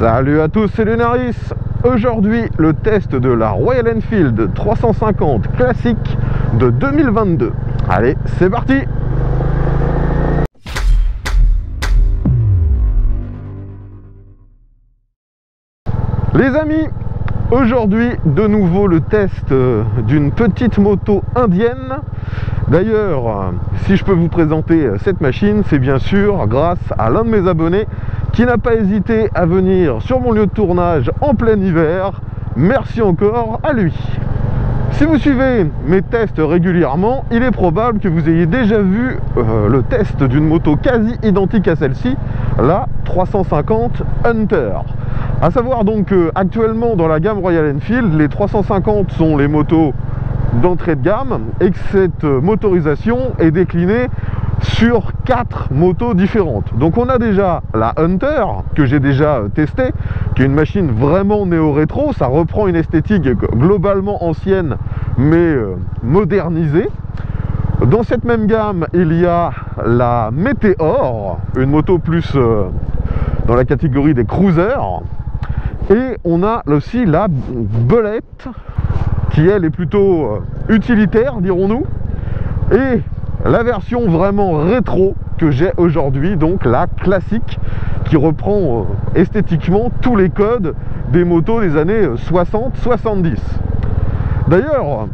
Salut à tous, c'est Lunaris. Aujourd'hui, le test de la Royal Enfield 350 classique de 2022. Allez, c'est parti! Les amis, aujourd'hui, de nouveau le test d'une petite moto indienne. D'ailleurs, si je peux vous présenter cette machine, c'est bien sûr grâce à l'un de mes abonnés qui n'a pas hésité à venir sur mon lieu de tournage en plein hiver. Merci encore à lui. Si vous suivez mes tests régulièrement, il est probable que vous ayez déjà vu le test d'une moto quasi identique à celle-ci, la 350 Hunter. A savoir donc qu'actuellement dans la gamme Royal Enfield, les 350 sont les motos d'entrée de gamme et que cette motorisation est déclinée sur 4 motos différentes. Donc on a déjà la Hunter que j'ai déjà testée, qui est une machine vraiment néo-rétro. Ça reprend une esthétique globalement ancienne mais modernisée. Dans cette même gamme, il y a la Meteor, une moto plus dans la catégorie des cruisers. Et on a aussi la Bullet, qui elle est plutôt utilitaire, dirons-nous. Et la version vraiment rétro que j'ai aujourd'hui, donc la classique, qui reprend esthétiquement tous les codes des motos des années 60-70. D'ailleurs,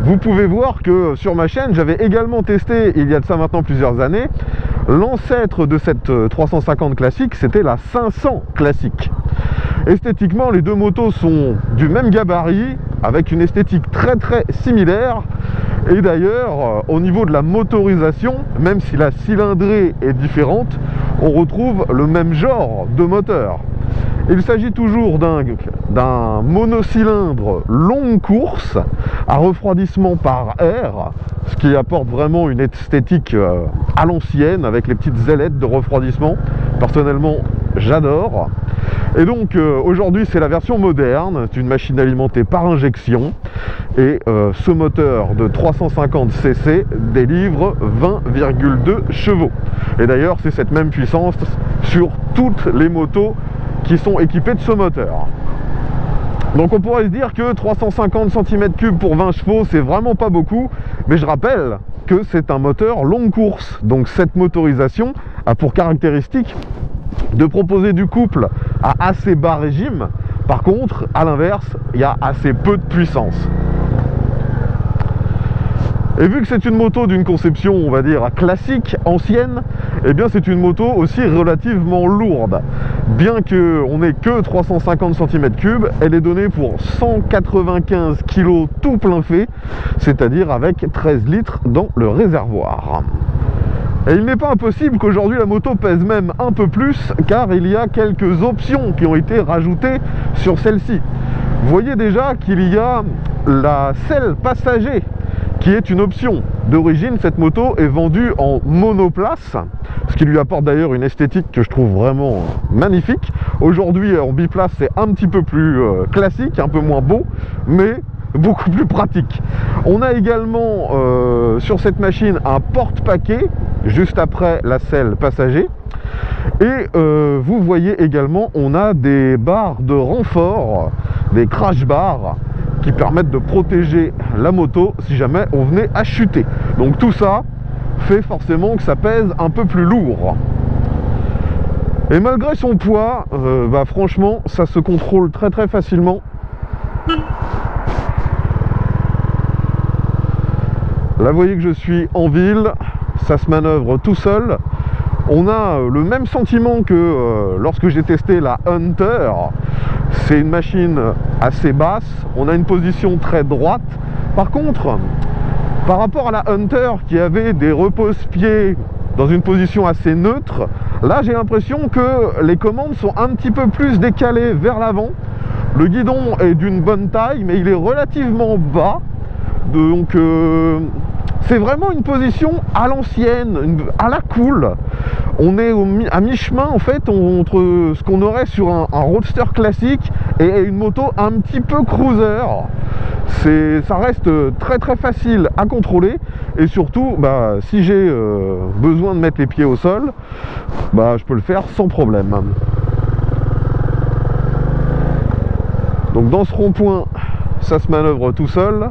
vous pouvez voir que sur ma chaîne, j'avais également testé, il y a de ça maintenant plusieurs années, l'ancêtre de cette 350 classique, c'était la 500 classique. Esthétiquement, les deux motos sont du même gabarit, avec une esthétique très similaire. Et d'ailleurs, au niveau de la motorisation, même si la cylindrée est différente, on retrouve le même genre de moteur. Il s'agit toujours d'un monocylindre longue course à refroidissement par air, ce qui apporte vraiment une esthétique à l'ancienne avec les petites ailettes de refroidissement. Personnellement, j'adore. Et donc aujourd'hui c'est la version moderne, c'est une machine alimentée par injection et ce moteur de 350 cc délivre 20,2 chevaux. Et d'ailleurs c'est cette même puissance sur toutes les motos qui sont équipées de ce moteur. Donc on pourrait se dire que 350 cm3 pour 20 chevaux c'est vraiment pas beaucoup, mais je rappelle que c'est un moteur longue course. Donc cette motorisation a pour caractéristique de proposer du couple à assez bas régime. Par contre, à l'inverse, il y a assez peu de puissance. Et vu que c'est une moto d'une conception, on va dire, classique, ancienne, eh bien c'est une moto aussi relativement lourde. Bien qu'on n'ait que 350 cm3, elle est donnée pour 195 kg tout plein fait, c'est-à-dire avec 13 litres dans le réservoir. Et il n'est pas impossible qu'aujourd'hui la moto pèse même un peu plus, car il y a quelques options qui ont été rajoutées sur celle-ci. Vous voyez déjà qu'il y a la selle passager, qui est une option. D'origine, cette moto est vendue en monoplace, ce qui lui apporte d'ailleurs une esthétique que je trouve vraiment magnifique. Aujourd'hui, en biplace, c'est un petit peu plus classique, un peu moins beau, mais beaucoup plus pratique. On a également sur cette machine un porte-paquet juste après la selle passager. Et vous voyez également, on a des barres de renfort, des crash bars, qui permettent de protéger la moto si jamais on venait à chuter. Donc tout ça fait forcément que ça pèse un peu plus lourd. Et malgré son poids, franchement, ça se contrôle très facilement. Là, vous voyez que je suis en ville, ça se manœuvre tout seul. On a le même sentiment que lorsque j'ai testé la Hunter. C'est une machine assez basse, on a une position très droite. Par contre, par rapport à la Hunter qui avait des repose-pieds dans une position assez neutre, là j'ai l'impression que les commandes sont un petit peu plus décalées vers l'avant. Le guidon est d'une bonne taille, mais il est relativement bas. Donc c'est vraiment une position à l'ancienne, à la cool. On est à mi-chemin en fait entre ce qu'on aurait sur un roadster classique et une moto un petit peu cruiser. Ça reste très facile à contrôler et surtout si j'ai besoin de mettre les pieds au sol, je peux le faire sans problème. Donc dans ce rond-point, ça se manœuvre tout seul.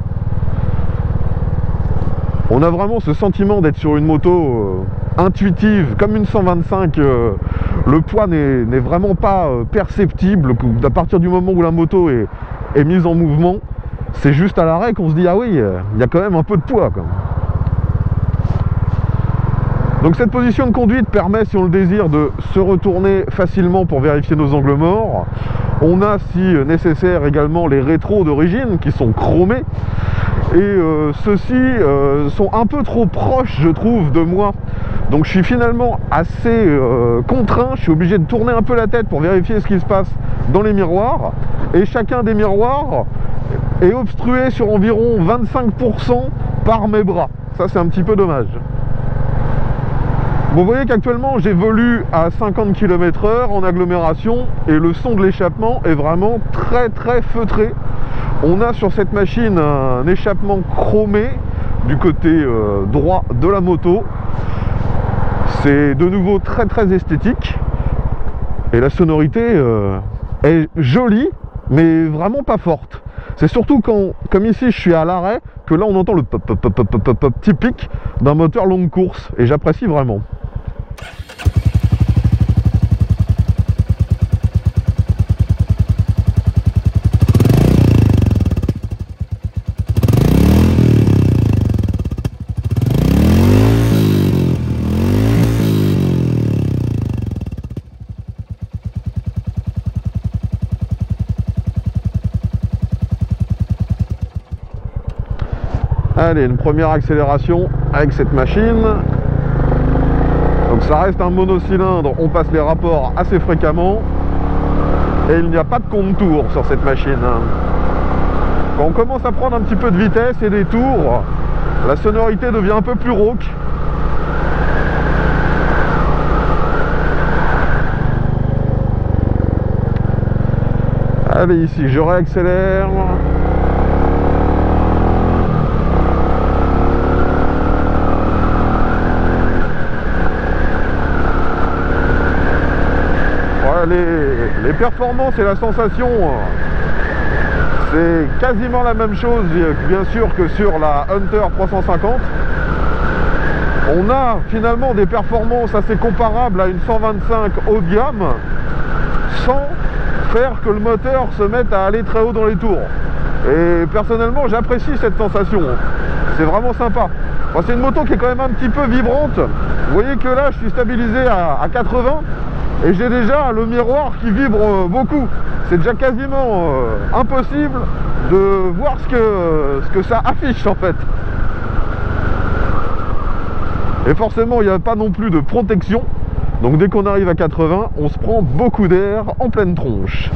On a vraiment ce sentiment d'être sur une moto intuitive, comme une 125. Le poids n'est vraiment pas perceptible à partir du moment où la moto est mise en mouvement. C'est juste à l'arrêt qu'on se dit, ah oui, il y a quand même un peu de poids, quoi. Donc cette position de conduite permet, si on le désire, de se retourner facilement pour vérifier nos angles morts. On a, si nécessaire, également les rétros d'origine qui sont chromés. Et ceux-ci sont un peu trop proches, je trouve, de moi. Donc je suis finalement assez contraint, je suis obligé de tourner un peu la tête pour vérifier ce qui se passe dans les miroirs. Et chacun des miroirs est obstrué sur environ 25% par mes bras. Ça, c'est un petit peu dommage. Bon, vous voyez qu'actuellement j'évolue à 50 km/h en agglomération et le son de l'échappement est vraiment très feutré. On a sur cette machine un échappement chromé du côté droit de la moto. C'est de nouveau très esthétique et la sonorité est jolie mais vraiment pas forte. C'est surtout quand, comme ici, je suis à l'arrêt, que là on entend le pop typique d'un moteur longue course et j'apprécie vraiment. Allez, une première accélération avec cette machine. Donc ça reste un monocylindre, on passe les rapports assez fréquemment. Et il n'y a pas de contour sur cette machine. Quand on commence à prendre un petit peu de vitesse et des tours, la sonorité devient un peu plus rauque. Allez, ici, je réaccélère. Les performances et la sensation, c'est quasiment la même chose, bien sûr, que sur la Hunter 350. On a finalement des performances assez comparables à une 125 haut de gamme, sans faire que le moteur se mette à aller très haut dans les tours. Et personnellement, j'apprécie cette sensation. C'est vraiment sympa. Bon, c'est une moto qui est quand même un petit peu vibrante. Vous voyez que là, je suis stabilisé à 80. Et j'ai déjà le miroir qui vibre beaucoup. C'est déjà quasiment impossible de voir ce que ça affiche en fait. Et forcément, il n'y a pas non plus de protection. Donc dès qu'on arrive à 80, on se prend beaucoup d'air en pleine tronche.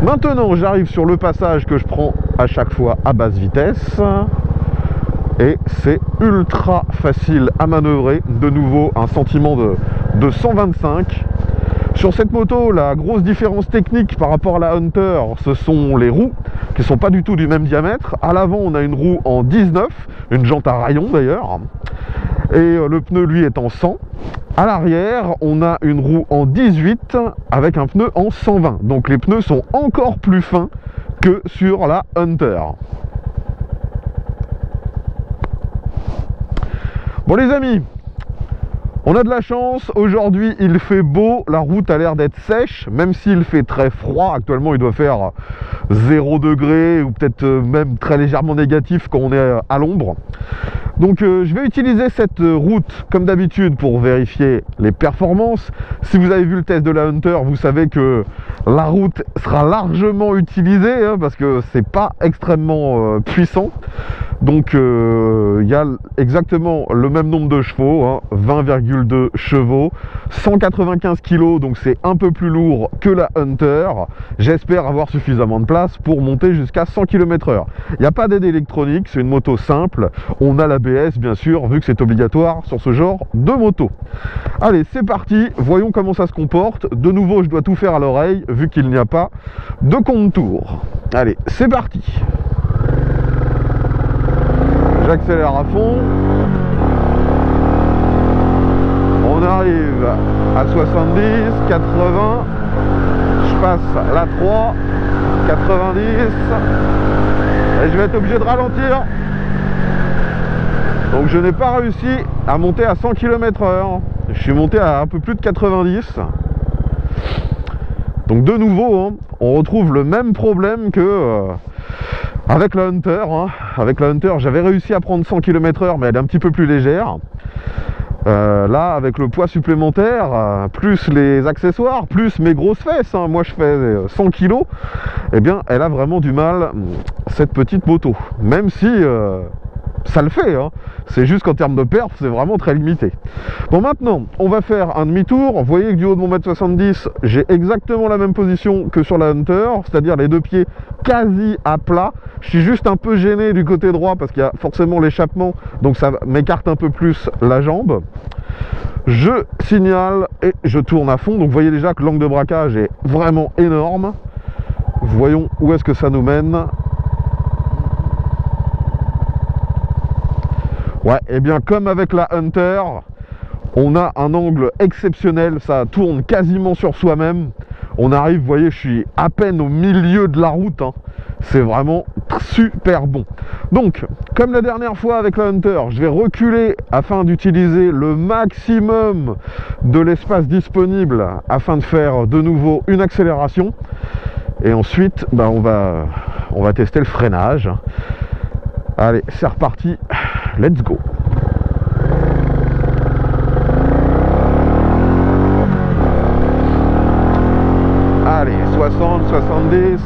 Maintenant, j'arrive sur le passage que je prends à chaque fois à basse vitesse. Et c'est ultra facile à manœuvrer. De nouveau, un sentiment de 125. Sur cette moto, la grosse différence technique par rapport à la Hunter, ce sont les roues qui ne sont pas du tout du même diamètre. À l'avant, on a une roue en 19, une jante à rayons d'ailleurs, et le pneu lui est en 100. À l'arrière, on a une roue en 18 avec un pneu en 120. Donc les pneus sont encore plus fins que sur la Hunter. Bon les amis, on a de la chance, aujourd'hui il fait beau, la route a l'air d'être sèche, même s'il fait très froid, actuellement il doit faire 0 degré ou peut-être même très légèrement négatif quand on est à l'ombre. Donc je vais utiliser cette route comme d'habitude pour vérifier les performances. Si vous avez vu le test de la Hunter, vous savez que la route sera largement utilisée hein, parce que c'est pas extrêmement puissant. Donc il y a exactement le même nombre de chevaux, hein, 20,2 chevaux, 195 kg, donc c'est un peu plus lourd que la Hunter. J'espère avoir suffisamment de place pour monter jusqu'à 100 km/h. Il n'y a pas d'aide électronique, c'est une moto simple. On a l'ABS bien sûr, vu que c'est obligatoire sur ce genre de moto. Allez, c'est parti, voyons comment ça se comporte. De nouveau, je dois tout faire à l'oreille, vu qu'il n'y a pas de contour. Allez, c'est parti. J'accélère à fond. On arrive à 70, 80. Je passe la 3, 90, et je vais être obligé de ralentir. Donc je n'ai pas réussi à monter à 100 km/h. Je suis monté à un peu plus de 90. Donc de nouveau, hein, on retrouve le même problème que avec la Hunter. Hein. Avec la Hunter, j'avais réussi à prendre 100 km/h, mais elle est un petit peu plus légère. Là, avec le poids supplémentaire, plus les accessoires, plus mes grosses fesses, hein, moi je fais 100 kg, eh bien, elle a vraiment du mal, cette petite moto. Même si ça le fait, hein. C'est juste qu'en termes de perf, c'est vraiment très limité. Bon, maintenant, on va faire un demi-tour. Vous voyez que du haut de mon 1m70, j'ai exactement la même position que sur la Hunter, c'est-à-dire les deux pieds quasi à plat. Je suis juste un peu gêné du côté droit parce qu'il y a forcément l'échappement, donc ça m'écarte un peu plus la jambe. Je signale et je tourne à fond. Donc vous voyez déjà que l'angle de braquage est vraiment énorme. Voyons où est-ce que ça nous mène. Ouais, et bien comme avec la Hunter, on a un angle exceptionnel, ça tourne quasiment sur soi-même. On arrive, vous voyez, je suis à peine au milieu de la route, hein. C'est vraiment super bon. Donc, comme la dernière fois avec la Hunter, je vais reculer afin d'utiliser le maximum de l'espace disponible afin de faire de nouveau une accélération. Et ensuite, ben, on va tester le freinage. Allez, c'est reparti. Let's go. Allez, 60, 70,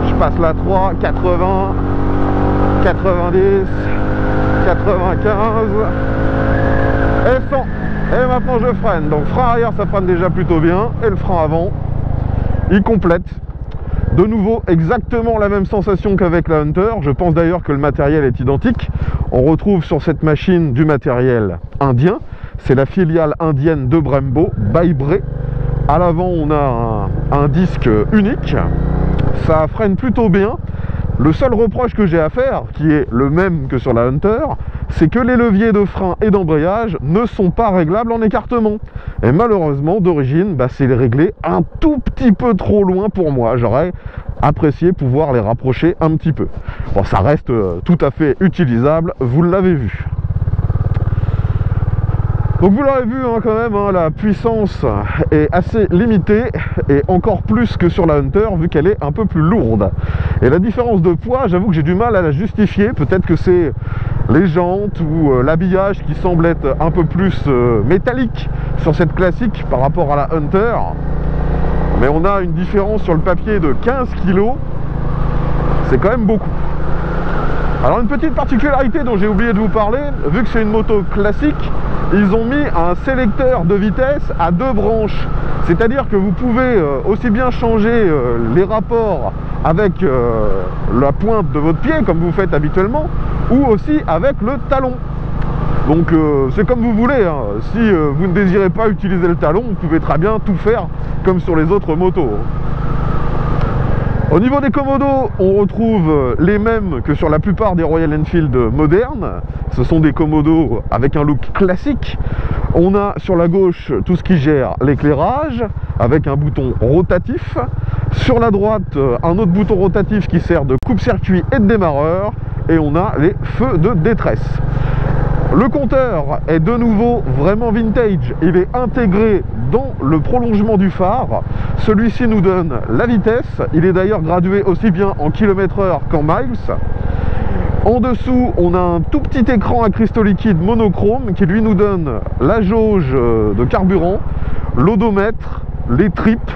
je passe la 3, 80, 90, 95 et 100. Et maintenant je freine. Donc frein arrière, ça freine déjà plutôt bien. Et le frein avant, il complète. De nouveau, exactement la même sensation qu'avec la Hunter. Je pense d'ailleurs que le matériel est identique. On retrouve sur cette machine du matériel indien. C'est la filiale indienne de Brembo, Baibre. À l'avant, on a un disque unique. Ça freine plutôt bien. Le seul reproche que j'ai à faire, qui est le même que sur la Hunter, c'est que les leviers de frein et d'embrayage ne sont pas réglables en écartement. Et malheureusement, d'origine, bah, c'est réglé un tout petit peu trop loin pour moi. J'aurais apprécié pouvoir les rapprocher un petit peu. Bon, ça reste tout à fait utilisable, vous l'avez vu. Donc vous l'aurez vu hein, quand même, hein, la puissance est assez limitée et encore plus que sur la Hunter vu qu'elle est un peu plus lourde. Et la différence de poids, j'avoue que j'ai du mal à la justifier. Peut-être que c'est les jantes ou l'habillage qui semble être un peu plus métallique sur cette classique par rapport à la Hunter. Mais on a une différence sur le papier de 15 kg. C'est quand même beaucoup. Alors une petite particularité dont j'ai oublié de vous parler, vu que c'est une moto classique, ils ont mis un sélecteur de vitesse à 2 branches. C'est-à-dire que vous pouvez aussi bien changer les rapports avec la pointe de votre pied, comme vous faites habituellement, ou aussi avec le talon. Donc c'est comme vous voulez, hein. Si vous ne désirez pas utiliser le talon, vous pouvez très bien tout faire comme sur les autres motos. Au niveau des commodos, on retrouve les mêmes que sur la plupart des Royal Enfield modernes. Ce sont des commodos avec un look classique. On a sur la gauche tout ce qui gère l'éclairage avec un bouton rotatif. Sur la droite, un autre bouton rotatif qui sert de coupe-circuit et de démarreur. Et on a les feux de détresse. Le compteur est de nouveau vraiment vintage, il est intégré dans le prolongement du phare. Celui-ci nous donne la vitesse, il est d'ailleurs gradué aussi bien en km/h qu'en miles. En dessous, on a un tout petit écran à cristaux liquides monochrome qui lui nous donne la jauge de carburant, l'odomètre, les tripes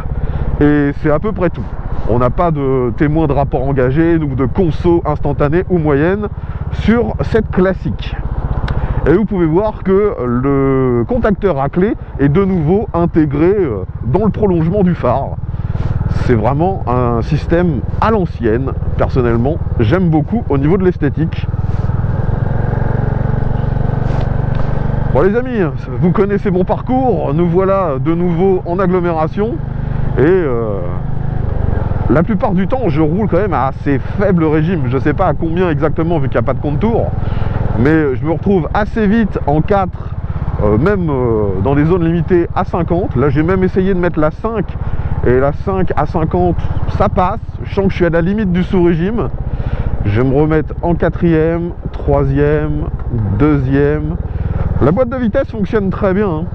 et c'est à peu près tout. On n'a pas de témoin de rapport engagé ou de conso instantanée ou moyenne sur cette classique. Et vous pouvez voir que le contacteur à clé est de nouveau intégré dans le prolongement du phare. C'est vraiment un système à l'ancienne. Personnellement, j'aime beaucoup au niveau de l'esthétique. Bon les amis, vous connaissez mon parcours. Nous voilà de nouveau en agglomération. Et la plupart du temps, je roule quand même à assez faible régime. Je ne sais pas à combien exactement vu qu'il n'y a pas de contour. Mais je me retrouve assez vite en 4, même dans des zones limitées à 50. Là, j'ai même essayé de mettre la 5 Et la 5 à 50, ça passe. Je sens que je suis à la limite du sous-régime. Je vais me remettre en 4e, 3e, 2e. La boîte de vitesse fonctionne très bien, hein.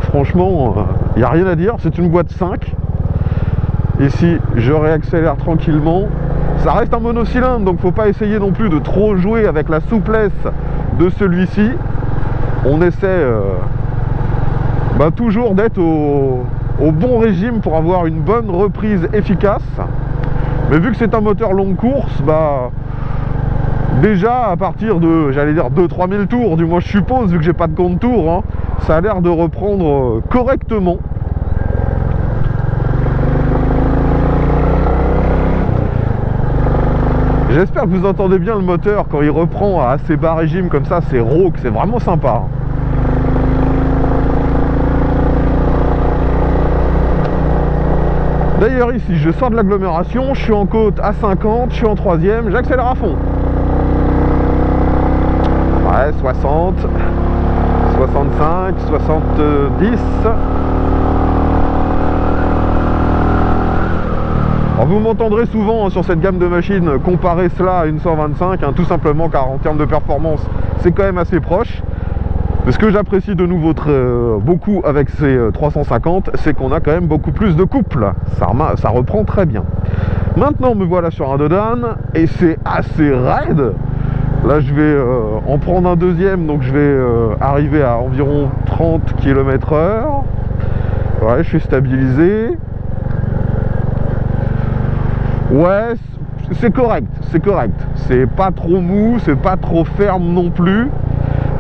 Franchement, il n'y a rien à dire. C'est une boîte 5. Ici, je réaccélère tranquillement. Ça reste un monocylindre, donc faut pas essayer non plus de trop jouer avec la souplesse de celui-ci. On essaie toujours d'être au bon régime pour avoir une bonne reprise efficace. Mais vu que c'est un moteur longue course, déjà à partir de, j'allais dire 2-3 000 tours, du moins je suppose, vu que j'ai pas de compte tours, hein, ça a l'air de reprendre correctement. J'espère que vous entendez bien le moteur quand il reprend à assez bas régime comme ça, c'est rauque, c'est vraiment sympa. D'ailleurs ici, je sors de l'agglomération, je suis en côte à 50, je suis en 3e, j'accélère à fond. Ouais, 60, 65, 70. Alors vous m'entendrez souvent sur cette gamme de machines comparer cela à une 125, hein, tout simplement car en termes de performance, c'est quand même assez proche. Ce que j'apprécie de nouveau beaucoup avec ces 350, c'est qu'on a quand même beaucoup plus de couple. Ça reprend très bien. Maintenant, me voilà sur un Dodane et c'est assez raide. Là, je vais en prendre un deuxième, donc je vais arriver à environ 30 km/h. Ouais, je suis stabilisé. Ouais, c'est correct, c'est correct. C'est pas trop mou, c'est pas trop ferme non plus.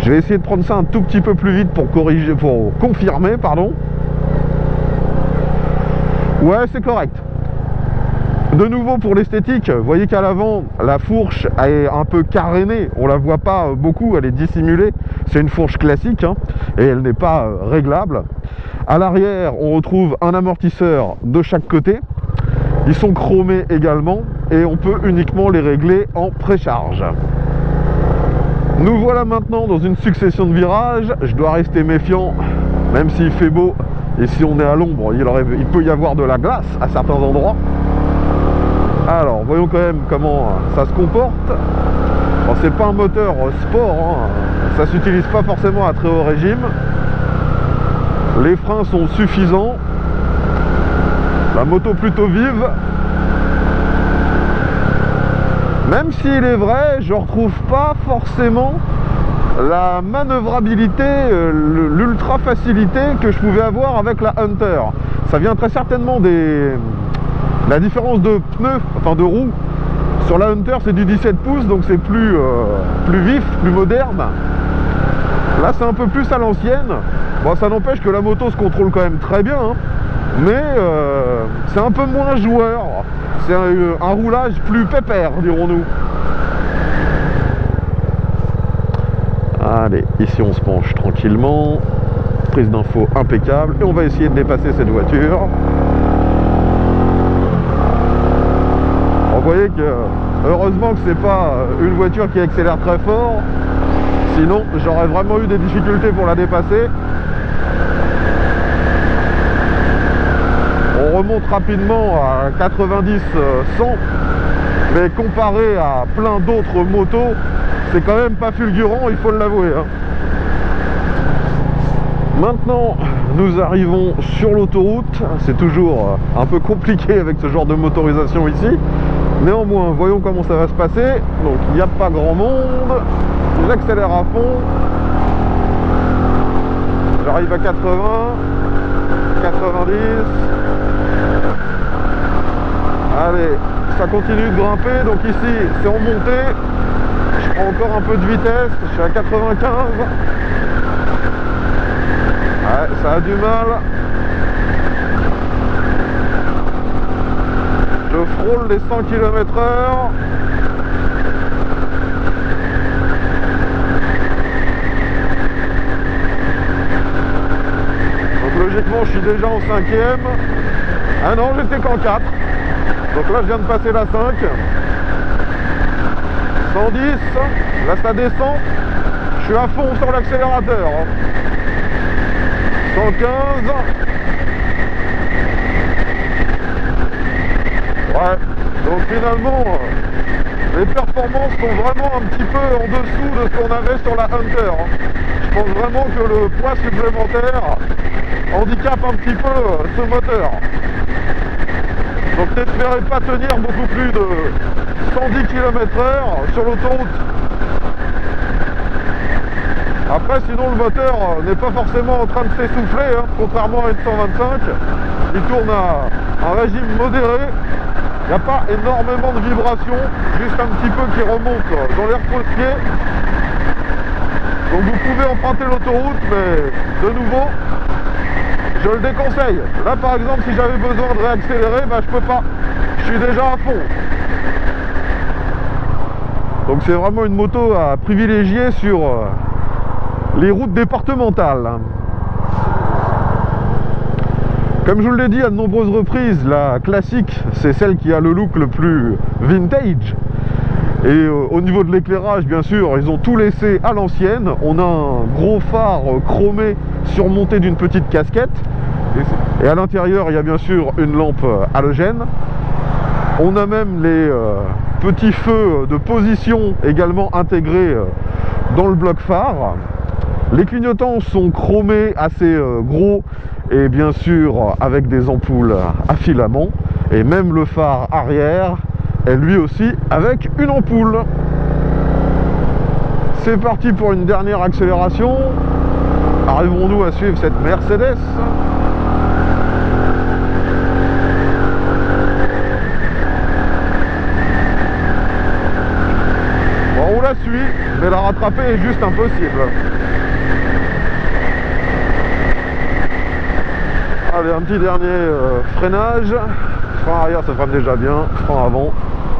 Je vais essayer de prendre ça un tout petit peu plus vite pour corriger, pour confirmer, pardon. Ouais, c'est correct. De nouveau pour l'esthétique, vous voyez qu'à l'avant, la fourche est un peu carénée. On la voit pas beaucoup, elle est dissimulée. C'est une fourche classique, hein, et elle n'est pas réglable. À l'arrière, on retrouve un amortisseur de chaque côté. Ils sont chromés également et on peut uniquement les régler en précharge. Nous voilà maintenant dans une succession de virages. Je dois rester méfiant, même s'il fait beau et si on est à l'ombre, il peut y avoir de la glace à certains endroits. Alors, voyons quand même comment ça se comporte. Bon, c'est pas un moteur sport, hein. Ça s'utilise pas forcément à très haut régime. Les freins sont suffisants. La moto plutôt vive. Même s'il est vrai, je ne retrouve pas forcément la manœuvrabilité, l'ultra facilité que je pouvais avoir avec la Hunter. Ça vient très certainement la différence de pneus, enfin de roues. Sur la Hunter, c'est du 17 pouces, donc c'est plus vif, plus moderne. Là, c'est un peu plus à l'ancienne. Bon, ça n'empêche que la moto se contrôle quand même très bien, hein. Mais c'est un peu moins joueur, c'est un roulage plus pépère, dirons-nous. Allez, ici on se penche tranquillement, prise d'info impeccable, et on va essayer de dépasser cette voiture. Vous voyez que, heureusement que c'est pas une voiture qui accélère très fort, sinon j'aurais vraiment eu des difficultés pour la dépasser. On remonte rapidement à 90-100, mais comparé à plein d'autres motos, c'est quand même pas fulgurant, il faut l'avouer, hein. Maintenant, nous arrivons sur l'autoroute. C'est toujours un peu compliqué avec ce genre de motorisation ici. Néanmoins, voyons comment ça va se passer. Donc, il n'y a pas grand monde. J'accélère à fond. J'arrive à 80, 90. Allez, ça continue de grimper. Donc ici, c'est en montée. Je prends encore un peu de vitesse. Je suis à 95. Ouais, ça a du mal. Je frôle les 100 km/h. Donc logiquement, je suis déjà en 5e. Ah non, j'étais qu'en 4. Donc là, je viens de passer la 5. 110. Là, ça descend. Je suis à fond sur l'accélérateur. 115. finalement les performances sont vraiment un petit peu en dessous de ce qu'on avait sur la Hunter. Je pense vraiment que le poids supplémentaire handicape un petit peu ce moteur. Donc n'espérez pas tenir beaucoup plus de 110 km/h sur l'autoroute. Après, sinon le moteur n'est pas forcément en train de s'essouffler, hein, contrairement à une 125. Il tourne à un régime modéré. Il n'y a pas énormément de vibrations, juste un petit peu qui remonte dans l'air postier. Donc vous pouvez emprunter l'autoroute, mais de nouveau, je le déconseille. Là par exemple, si j'avais besoin de réaccélérer, bah, je peux pas. Je suis déjà à fond. Donc c'est vraiment une moto à privilégier sur les routes départementales. Comme je vous l'ai dit à de nombreuses reprises, la classique, c'est celle qui a le look le plus vintage. Et au niveau de l'éclairage, bien sûr, ils ont tout laissé à l'ancienne. On a un gros phare chromé surmonté d'une petite casquette. Et à l'intérieur, il y a bien sûr une lampe halogène. On a même les petits feux de position également intégrés dans le bloc phare. Les clignotants sont chromés assez gros et bien sûr avec des ampoules à filaments. Et même le phare arrière est lui aussi avec une ampoule. C'est parti pour une dernière accélération. Arriverons-nous à suivre cette Mercedes? Bon, on la suit, mais la rattraper est juste impossible. Allez, un petit dernier freinage. Frein arrière, ça freine déjà bien. Frein avant,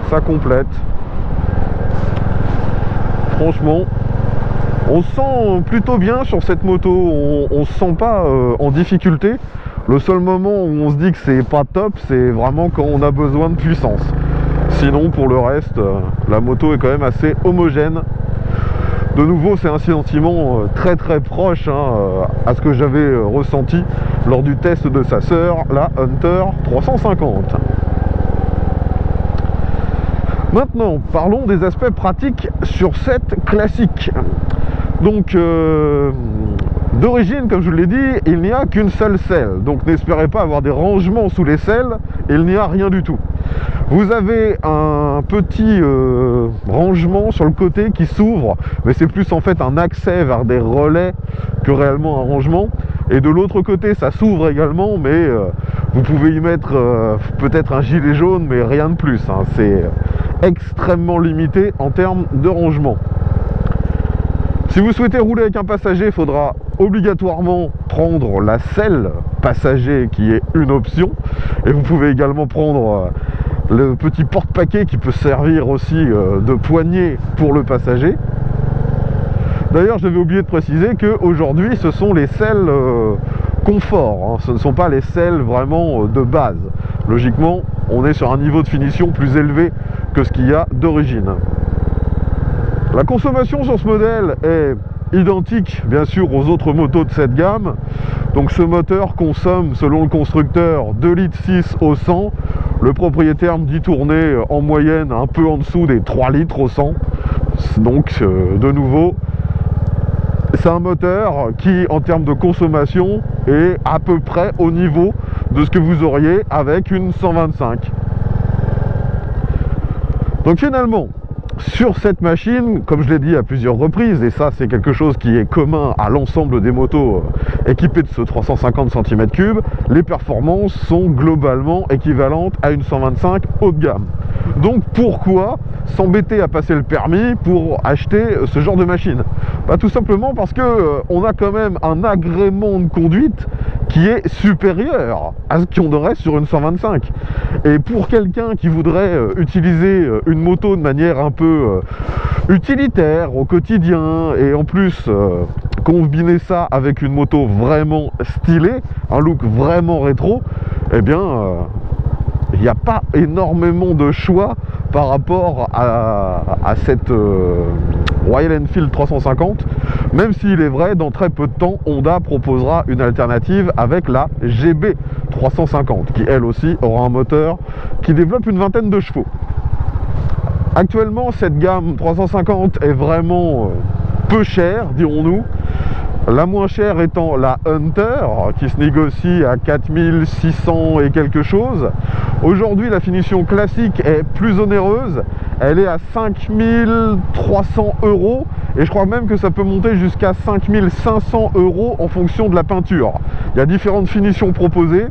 ça complète. Franchement, on se sent plutôt bien sur cette moto. On se sent pas en difficulté. Le seul moment où on se dit que c'est pas top, c'est vraiment quand on a besoin de puissance. Sinon, pour le reste, la moto est quand même assez homogène. De nouveau, c'est un sentiment très très proche à ce que j'avais ressenti lors du test de sa sœur, la Hunter 350. Maintenant, parlons des aspects pratiques sur cette classique. Donc, d'origine, comme je vous l'ai dit, il n'y a qu'une seule selle. Donc, n'espérez pas avoir des rangements sous les selles, il n'y a rien du tout. Vous avez un petit rangement sur le côté qui s'ouvre, mais c'est plus en fait un accès vers des relais que réellement un rangement. Et de l'autre côté, ça s'ouvre également, mais vous pouvez y mettre peut-être un gilet jaune, mais rien de plus. Hein. C'est extrêmement limité en termes de rangement. Si vous souhaitez rouler avec un passager, il faudra obligatoirement prendre la selle passager qui est une option. Et vous pouvez également prendre le petit porte-paquet qui peut servir aussi de poignée pour le passager. D'ailleurs, j'avais oublié de préciser qu'aujourd'hui, ce sont les selles confort. Hein. Ce ne sont pas les selles vraiment de base. Logiquement, on est sur un niveau de finition plus élevé que ce qu'il y a d'origine. La consommation sur ce modèle est identique bien sûr aux autres motos de cette gamme. Donc ce moteur consomme selon le constructeur 2,6 litres au 100. Le propriétaire me dit tourner en moyenne un peu en dessous des 3 litres au 100. Donc de nouveau, c'est un moteur qui en termes de consommation est à peu près au niveau de ce que vous auriez avec une 125. Donc finalement, sur cette machine, comme je l'ai dit à plusieurs reprises, et ça c'est quelque chose qui est commun à l'ensemble des motos équipées de ce 350 cm3, les performances sont globalement équivalentes à une 125 haut de gamme. Donc pourquoi s'embêter à passer le permis pour acheter ce genre de machine? Bah, tout simplement parce que on a quand même un agrément de conduite qui est supérieur à ce qu'on aurait sur une 125. Et pour quelqu'un qui voudrait utiliser une moto de manière un peu utilitaire au quotidien, et en plus combiner ça avec une moto vraiment stylée, un look vraiment rétro, eh bien il n'y a pas énormément de choix par rapport à cette Royal Enfield 350, même s'il est vrai, dans très peu de temps, Honda proposera une alternative avec la GB 350, qui elle aussi aura un moteur qui développe une vingtaine de chevaux. Actuellement, cette gamme 350 est vraiment peu chère, dirons-nous. La moins chère étant la Hunter, qui se négocie à 4600 et quelque chose. Aujourd'hui, la finition classique est plus onéreuse. Elle est à 5300 €. Et je crois même que ça peut monter jusqu'à 5500 € en fonction de la peinture. Il y a différentes finitions proposées,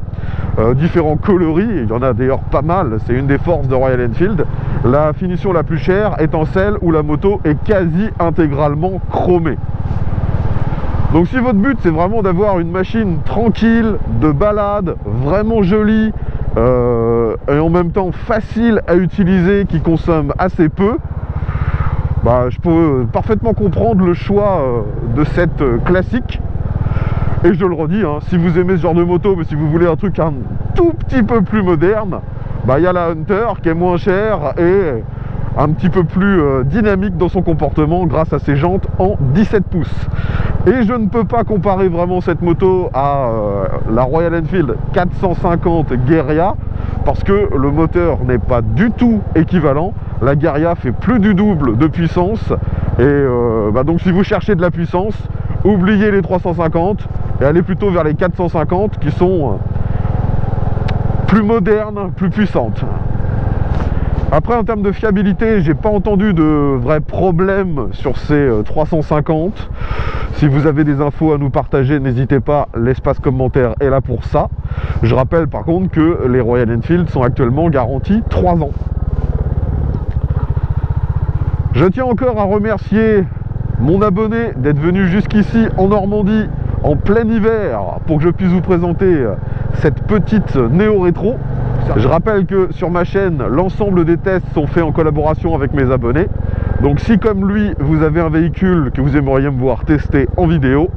différents coloris. Il y en a d'ailleurs pas mal. C'est une des forces de Royal Enfield. La finition la plus chère étant celle où la moto est quasi intégralement chromée. Donc si votre but c'est vraiment d'avoir une machine tranquille, de balade, vraiment jolie et en même temps facile à utiliser, qui consomme assez peu, bah, je peux parfaitement comprendre le choix de cette classique. Et je le redis, hein, si vous aimez ce genre de moto, mais si vous voulez un truc un tout petit peu plus moderne, bah, y a la Hunter qui est moins chère et un petit peu plus dynamique dans son comportement grâce à ses jantes en 17 pouces. Et je ne peux pas comparer vraiment cette moto à la Royal Enfield 450 Guerilla parce que le moteur n'est pas du tout équivalent. La Guerilla fait plus du double de puissance et donc si vous cherchez de la puissance, oubliez les 350 et allez plutôt vers les 450 qui sont plus modernes, plus puissantes. Après, en termes de fiabilité, j'ai pas entendu de vrais problèmes sur ces 350. Si vous avez des infos à nous partager, n'hésitez pas, l'espace commentaire est là pour ça. Je rappelle par contre que les Royal Enfield sont actuellement garantis 3 ans. Je tiens encore à remercier mon abonné d'être venu jusqu'ici en Normandie en plein hiver pour que je puisse vous présenter cette petite néo-rétro. Je rappelle que sur ma chaîne, l'ensemble des tests sont faits en collaboration avec mes abonnés. Donc si comme lui, vous avez un véhicule que vous aimeriez me voir tester en vidéo,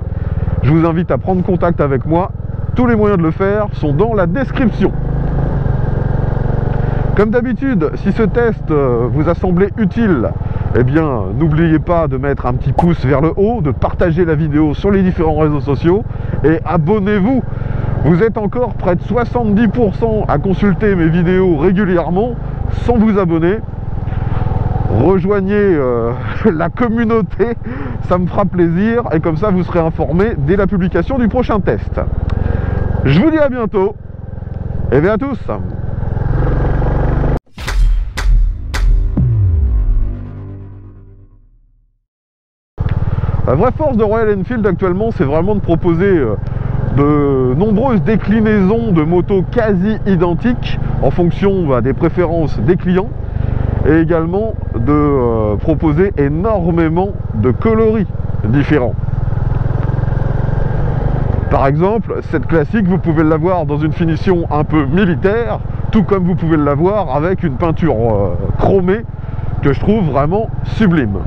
je vous invite à prendre contact avec moi. Tous les moyens de le faire sont dans la description. Comme d'habitude, si ce test vous a semblé utile, eh bien n'oubliez pas de mettre un petit pouce vers le haut, de partager la vidéo sur les différents réseaux sociaux et abonnez-vous. Vous êtes encore près de 70% à consulter mes vidéos régulièrement sans vous abonner. Rejoignez la communauté, ça me fera plaisir et comme ça vous serez informés dès la publication du prochain test. Je vous dis à bientôt et bien à tous. La vraie force de Royal Enfield actuellement, c'est vraiment de proposer de nombreuses déclinaisons de motos quasi identiques en fonction des préférences des clients et également de proposer énormément de coloris différents. Par exemple, cette classique, vous pouvez l'avoir dans une finition un peu militaire, tout comme vous pouvez l'avoir avec une peinture chromée que je trouve vraiment sublime.